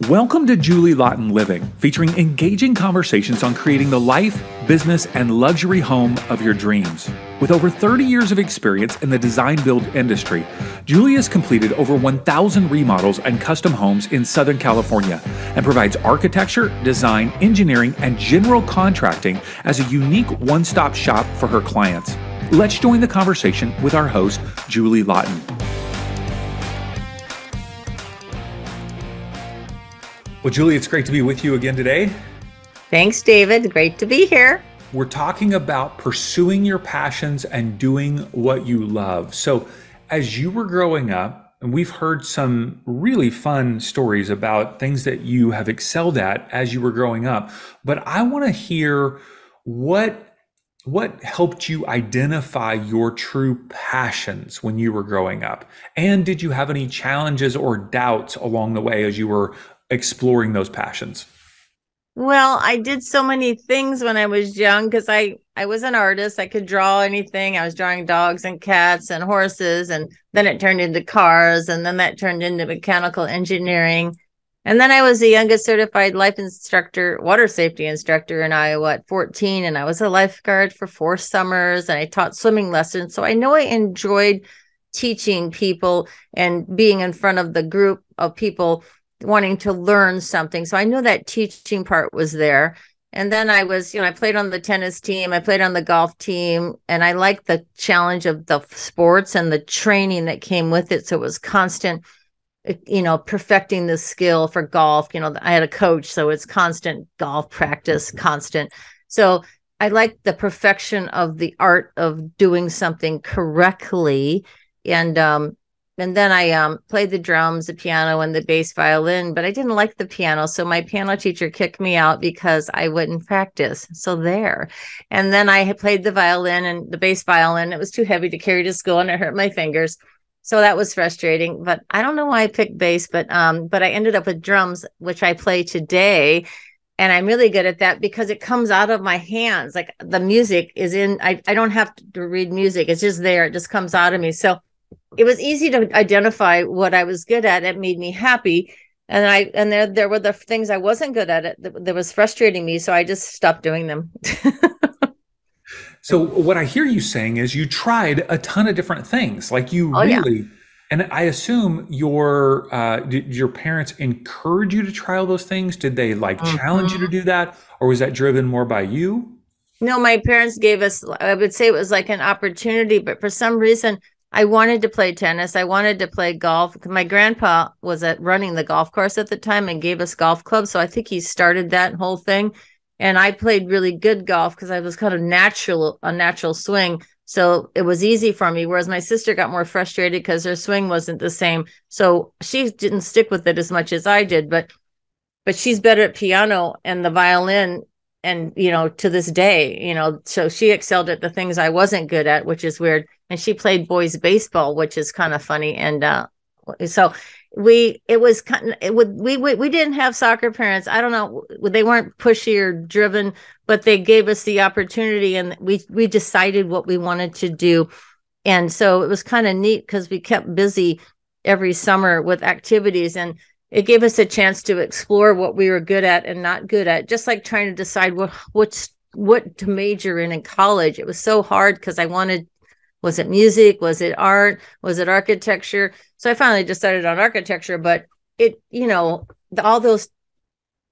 Welcome to Julie Laughton Living, featuring engaging conversations on creating the life, business, and luxury home of your dreams. With over 30 years of experience in the design-build industry, Julie has completed over 1,000 remodels and custom homes in Southern California and provides architecture, design, engineering, and general contracting as a unique one-stop shop for her clients. Let's join the conversation with our host, Julie Laughton. Well, Julie, it's great to be with you again today. Thanks, David. Great to be here. We're talking about pursuing your passions and doing what you love. So as you were growing up, and we've heard some really fun stories about things that you have excelled at as you were growing up, but I want to hear what helped you identify your true passions when you were growing up? And did you have any challenges or doubts along the way as you were exploring those passions? Well, I did so many things when I was young because I was an artist. I could draw anything. I was drawing dogs and cats and horses, and then it turned into cars, and then that turned into mechanical engineering. And then I was the youngest certified life instructor, water safety instructor in Iowa at 14, and I was a lifeguard for 4 summers, and I taught swimming lessons. So I know I enjoyed teaching people and being in front of the group of people wanting to learn something. So I knew that teaching part was there. And then I was, I played on the tennis team, I played on the golf team, and I liked the challenge of the sports and the training that came with it. So it was constant, perfecting the skill for golf. I had a coach, so it's constant golf practice, constant. So I liked the perfection of the art of doing something correctly. And then I played the drums, the piano, and the bass violin, but I didn't like the piano. So my piano teacher kicked me out because I wouldn't practice. So there. And then I had played the violin and the bass violin. It was too heavy to carry to school and it hurt my fingers. So that was frustrating. But I don't know why I picked bass, but I ended up with drums, which I play today. And I'm really good at that because it comes out of my hands. Like the music is in, I don't have to read music. It's just there. It just comes out of me. So it was easy to identify what I was good at. It made me happy. And there were the things I wasn't good at that was frustrating me. So I just stopped doing them. So what I hear you saying is you tried a ton of different things. Like Yeah. And I assume did your parents encourage you to try all those things? Did they challenge you to do that? Or was that driven more by you? No, my parents gave us, I would say it was like an opportunity, but for some reason, I wanted to play tennis. I wanted to play golf. My grandpa was running the golf course at the time and gave us golf clubs. So I think he started that whole thing. And I played really good golf because I was kind of a natural swing. So it was easy for me. Whereas my sister got more frustrated because her swing wasn't the same. So she didn't stick with it as much as I did. But she's better at piano and the violin. And, to this day, so she excelled at the things I wasn't good at, which is weird. And she played boys baseball, which is kind of funny. And so we didn't have soccer parents. I don't know. They weren't pushy or driven, but they gave us the opportunity and we decided what we wanted to do. And so it was kind of neat because we kept busy every summer with activities, and it gave us a chance to explore what we were good at and not good at, just like trying to decide what to major in college. It was so hard because was it music? Was it art? Was it architecture? So I finally decided on architecture, but all those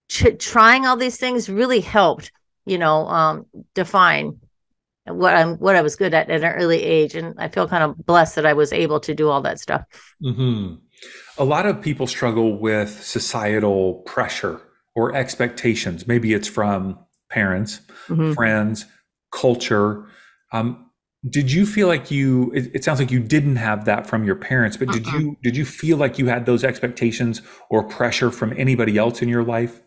trying all these things really helped, define what I was good at an early age. And I feel kind of blessed that I was able to do all that stuff. Mm-hmm. A lot of people struggle with societal pressure or expectations. Maybe it's from parents, friends, culture. Did you feel like it sounds like you didn't have that from your parents, but did you feel like you had those expectations or pressure from anybody else in your life?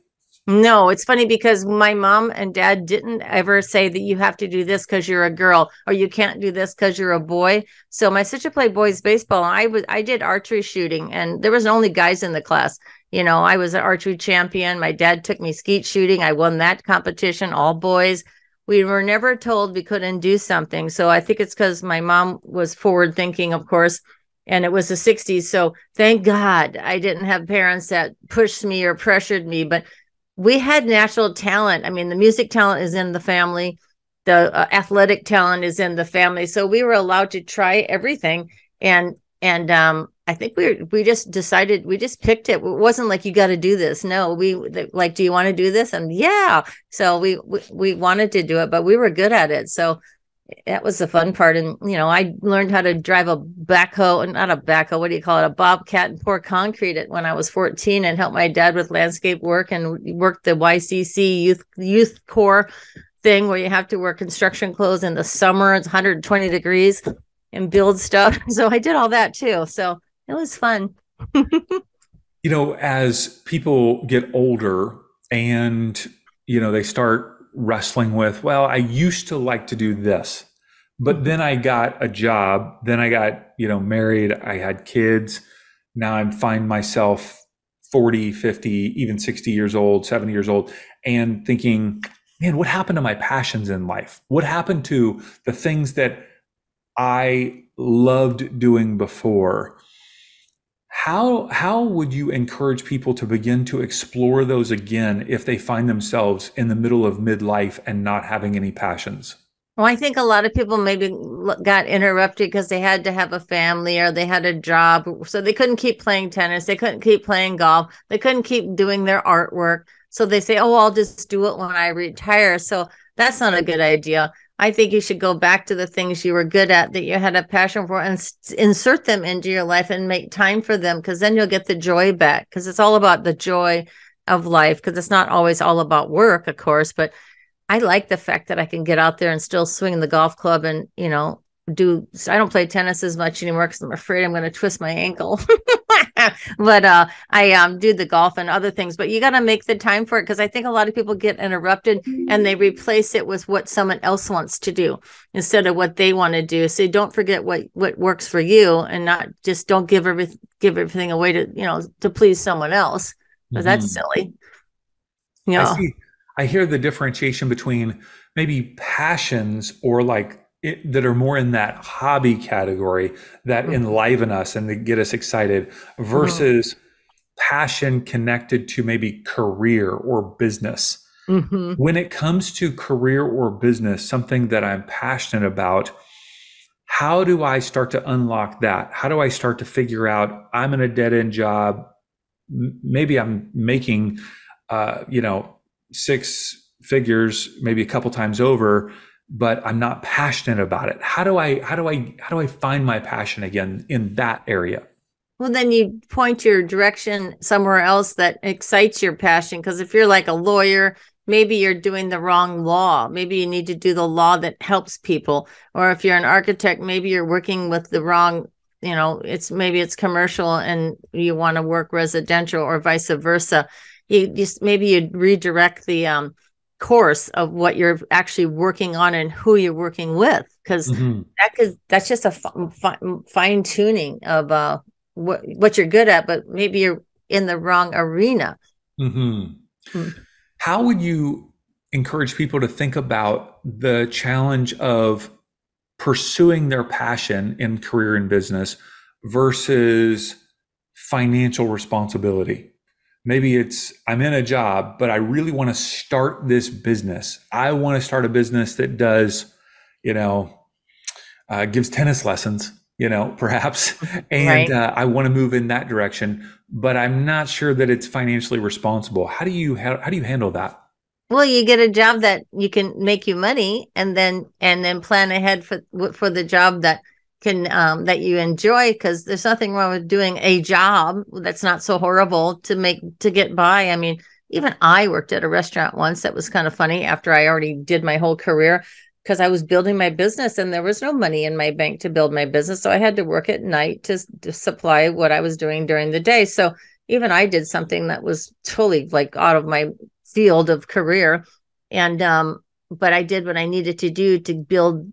No, it's funny because my mom and dad didn't ever say that you have to do this because you're a girl or you can't do this because you're a boy. So my sister played boys baseball. And I did archery shooting, and there was only guys in the class. I was an archery champion. My dad took me skeet shooting. I won that competition, all boys. We were never told we couldn't do something. So I think it's because my mom was forward thinking, of course, and it was the 60s. So thank God I didn't have parents that pushed me or pressured me, but we had natural talent. I mean, the music talent is in the family, the athletic talent is in the family. So we were allowed to try everything. And I think we just decided, we just picked it. It wasn't like you got to do this. No, like, do you want to do this? And yeah, so we wanted to do it, but we were good at it. So that was the fun part. And I learned how to drive a backhoe, not a backhoe, what do you call it, a bobcat, and pour concrete it when I was 14, and helped my dad with landscape work, and worked the YCC youth corps thing where you have to wear construction clothes in the summer. It's 120 degrees and build stuff. So I did all that too. So it was fun. As people get older and, they start wrestling with, well, I used to like to do this, but then I got a job, then I got, married, I had kids. Now I find myself 40, 50, even 60 years old, 70 years old, and thinking, man, what happened to my passions in life? What happened to the things that I loved doing before? How would you encourage people to begin to explore those again if they find themselves in the middle of midlife and not having any passions? Well, I think a lot of people maybe got interrupted because they had to have a family or they had a job. So they couldn't keep playing tennis. They couldn't keep playing golf. They couldn't keep doing their artwork. So they say, oh, I'll just do it when I retire. So that's not a good idea. I think you should go back to the things you were good at, that you had a passion for, and insert them into your life and make time for them, because then you'll get the joy back, because it's all about the joy of life, because it's not always all about work, of course. But I like the fact that I can get out there and still swing the golf club and, I don't play tennis as much anymore because I'm afraid I'm going to twist my ankle. But I do the golf and other things. But you got to make the time for it, because I think a lot of people get interrupted and they replace it with what someone else wants to do instead of what they want to do. So don't forget what works for you, and not just don't give everything away to please someone else, because that's silly. I hear the differentiation between maybe passions or that are more in that hobby category that enliven us and they get us excited, versus passion connected to maybe career or business. When it comes to career or business, something that I'm passionate about, how do I start to unlock that? How do I start to figure out, I'm in a dead end job, maybe I'm making, six figures, maybe a couple times over, but I'm not passionate about it. How do I find my passion again in that area? Well, then you point your direction somewhere else that excites your passion. Because if you're like a lawyer, maybe you're doing the wrong law. Maybe you need to do the law that helps people. Or if you're an architect, maybe you're working with the wrong, it's commercial and you want to work residential, or vice versa. Maybe you redirect the course of what you're actually working on and who you're working with, because that's just a fine tuning of what you're good at, but maybe you're in the wrong arena. How would you encourage people to think about the challenge of pursuing their passion in career and business versus financial responsibility? Maybe it's, I'm in a job, but I really want to start this business. I want to start a business that does, gives tennis lessons, perhaps. And I want to move in that direction, but I'm not sure that it's financially responsible. How do you handle that? Well, you get a job that you can make you money, and then plan ahead for the job that can that you enjoy, because there's nothing wrong with doing a job that's not so horrible to get by. I mean, even I worked at a restaurant once. That was kind of funny after I already did my whole career, because I was building my business and there was no money in my bank to build my business. So I had to work at night to supply what I was doing during the day. So even I did something that was totally out of my field of career. And but I did what I needed to do to build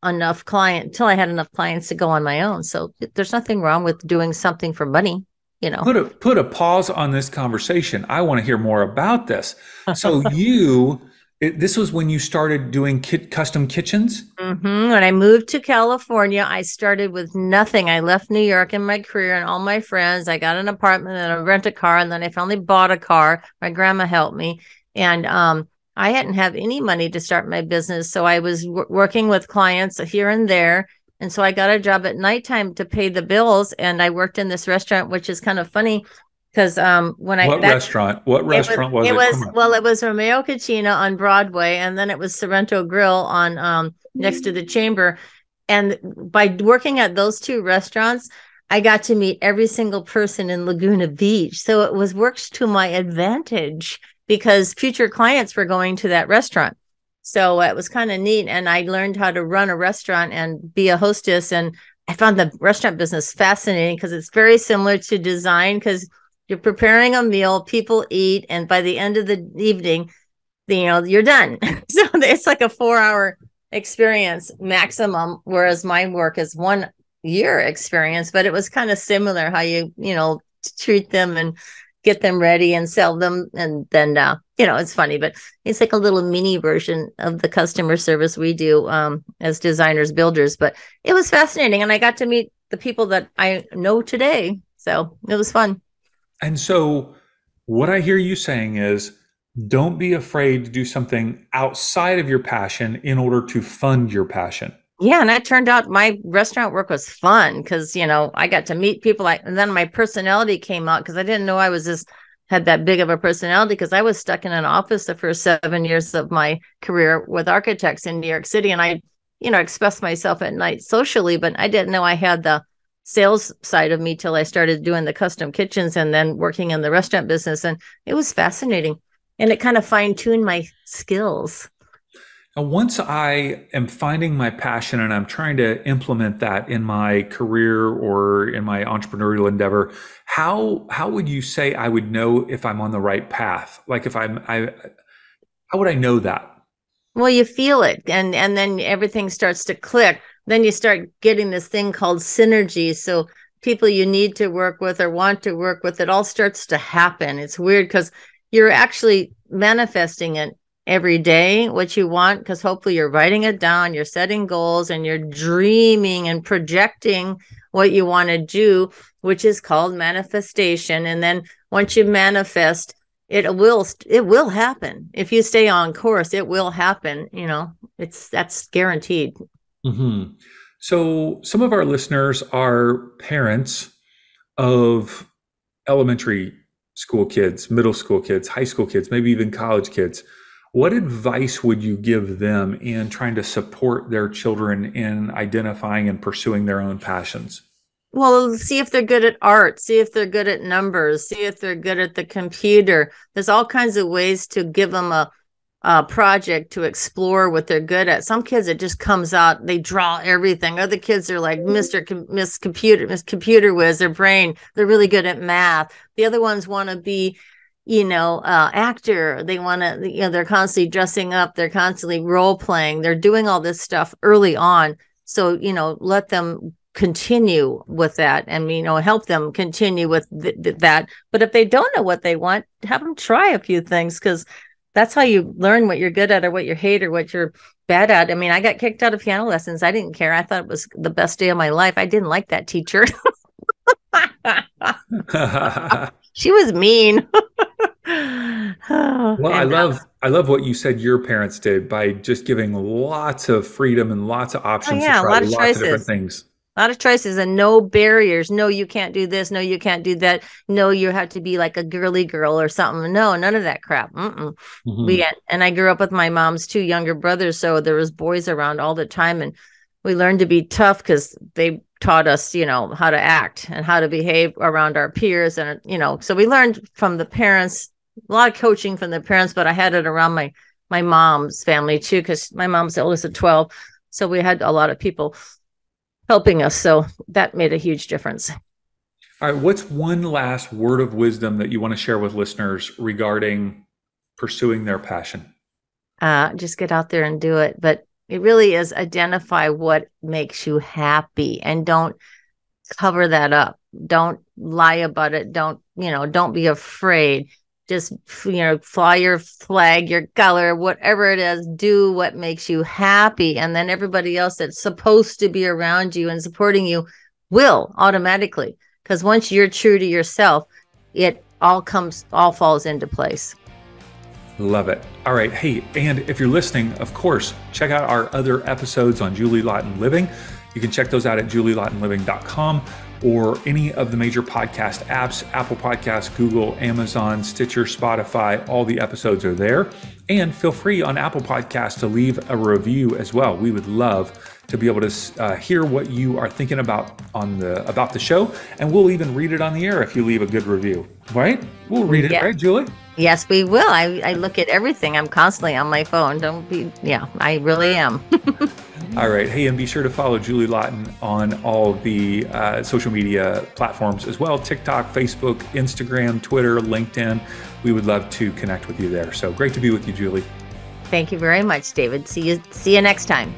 enough until I had enough clients to go on my own. So there's nothing wrong with doing something for money, Put a pause on this conversation. I want to hear more about this. So you This was when you started doing custom kitchens? When I moved to California, I started with nothing. I left New York in my career and all my friends. I got an apartment and I rent a car, and then I finally bought a car. My grandma helped me, and I hadn't have any money to start my business, so I was working with clients here and there. And so I got a job at nighttime to pay the bills, and I worked in this restaurant, which is kind of funny because when I What that restaurant? What restaurant was it it? was Come on. well, it was Romeo Cucina on Broadway, and then it was Sorrento Grill on next to the Chamber. And by working at those two restaurants, I got to meet every single person in Laguna Beach. So it was worked to my advantage because future clients were going to that restaurant. So it was kind of neat. And I learned how to run a restaurant and be a hostess. And I found the restaurant business fascinating because it's very similar to design, because you're preparing a meal, people eat, and by the end of the evening, you're done. So it's like a 4-hour experience maximum, whereas my work is 1 year experience. But it was kind of similar how you treat them and get them ready and sell them, and then it's funny, but it's like a little mini version of the customer service we do as designers, builders. But it was fascinating, and I got to meet the people that I know today, so it was fun. And so, what I hear you saying is don't be afraid to do something outside of your passion in order to fund your passion. Yeah, and it turned out my restaurant work was fun because I got to meet people. And then my personality came out because I didn't know I was had that big of a personality, because I was stuck in an office the first 7 years of my career with architects in New York City, and I expressed myself at night socially, but I didn't know I had the sales side of me till I started doing the custom kitchens and then working in the restaurant business, and it was fascinating, and it kind of fine-tuned my skills. Now, once I am finding my passion and I'm trying to implement that in my career or in my entrepreneurial endeavor, how would you say I would know if I'm on the right path? Like if how would I know that? Well, you feel it, and then everything starts to click. Then you start getting this thing called synergy. So people you need to work with or want to work with, it all starts to happen. It's weird because you're actually manifesting it every day, what you want, because hopefully you're writing it down, you're setting goals, and you're dreaming and projecting what you want to do, which is called manifestation. And then once you manifest, it will happen. If you stay on course, it will happen. That's guaranteed. hmm So some of our listeners are parents of elementary school kids, middle school kids, high school kids, maybe even college kids. What advice would you give them in trying to support their children in identifying and pursuing their own passions? Well, see if they're good at art, see if they're good at numbers, see if they're good at the computer. There's all kinds of ways to give them a project to explore what they're good at. Some kids, it just comes out, they draw everything. Other kids are like Miss Computer Whiz, their brain, they're really good at math. The other ones want to be actor. They want to, they're constantly dressing up, they're constantly role playing, they're doing all this stuff early on. So let them continue with that, and help them continue with that. But if they don't know what they want, have them try a few things, because that's how you learn what you're good at or what you hate or what you're bad at. I mean, I got kicked out of piano lessons. I didn't care. I thought it was the best day of my life. I didn't like that teacher. She was mean. Well, And I love what you said your parents did by just giving lots of freedom and lots of options to yeah, a try lot of lots of different choices. things. A lot of choices and no barriers. No, you can't do this. No, you can't do that. No, you have to be like a girly girl or something. No, none of that crap. Mm-mm. hmm And I grew up with my mom's two younger brothers, so there was boys around all the time, and we learned to be tough because they taught us, how to act and how to behave around our peers, and so we learned from the parents, a lot of coaching from the parents, but I had it around my mom's family too, because my mom's the oldest of 12, so we had a lot of people helping us. So that made a huge difference. All right, what's one last word of wisdom that you want to share with listeners regarding pursuing their passion? Just get out there and do it. But it really is identify what makes you happy and don't cover that up. Don't lie about it. Don't be afraid. just, fly your flag, your color, whatever it is, do what makes you happy. And then everybody else that's supposed to be around you and supporting you will automatically. Because once you're true to yourself, it all falls into place. Love it. All right. Hey, and if you're listening, of course, check out our other episodes on Julie Laughton Living. You can check those out at julielaughtonliving.com or any of the major podcast apps, Apple Podcasts, Google, Amazon, Stitcher, Spotify. All the episodes are there. And feel free on Apple Podcasts to leave a review as well. We would love to be able to hear what you are thinking about the show, and we'll even read it on the air if you leave a good review. Right? We'll read it, right, Julie? Yes, we will. I look at everything. I'm constantly on my phone. I really am. All right. Hey, and be sure to follow Julie Laughton on all the social media platforms as well: TikTok, Facebook, Instagram, Twitter, LinkedIn. We would love to connect with you there. So great to be with you, Julie. Thank you very much, David. See you next time.